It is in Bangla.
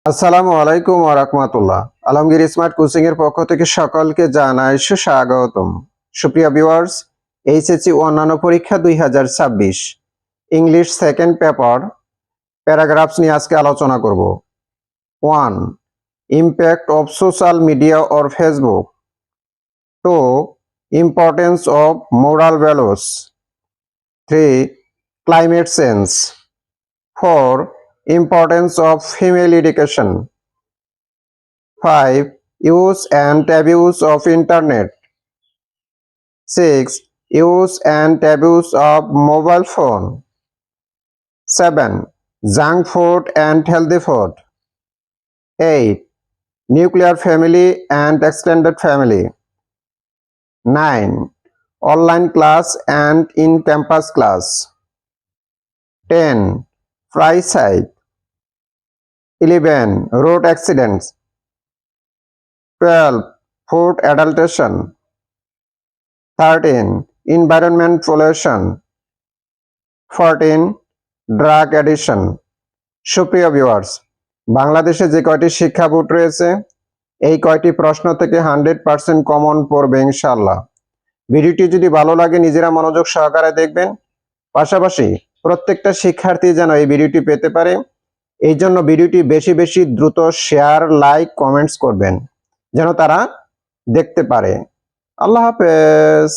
আসসালামু আলাইকুম ওয়া রাহমাতুল্লাহ। আলমগীর স্মার্ট কোচিং এর পক্ষ থেকে সকলকে জানাই সুস্বাগতম। সুপ্রিয় ভিউয়ার্স, এইচএসসি অন্যান্য পরীক্ষা 2026 ইংলিশ সেকেন্ড পেপার প্যারাগ্রাফস নিয়ে আজকে আলোচনা করব। 1. Impact of social media or Facebook. 2. Importance of moral values. 3. Climate change. 4. Importance of female education. 5. Use and abuse of internet. 6. Use and abuse of mobile phone. 7. Junk food and healthy food. 8. Nuclear family and extended family. 9. Online class and in-campus class. 10. Fry site. 11. Road accidents. 12. Food adulteration. 13. Environment pollution. 14. Drug addiction. সুপ্রিয় ভিউয়ার্স, বাংলাদেশে যে কয়টি শিক্ষা বোর্ড রয়েছে এই কয়টি প্রশ্ন থেকে 100% কমন পড়বে ইনশাআল্লাহ। ভিডিওটি যদি ভালো লাগে নিজেরা মনোযোগ সহকারে দেখবেন, পাশাপাশি প্রত্যেকটা শিক্ষার্থী যেন এই ভিডিওটি পেতে পারে এই জন্য ভিডিওটি বেশি বেশি দ্রুত শেয়ার, লাইক, কমেন্টস করবেন যেন তারা দেখতে পারে। আল্লাহ হাফেজ।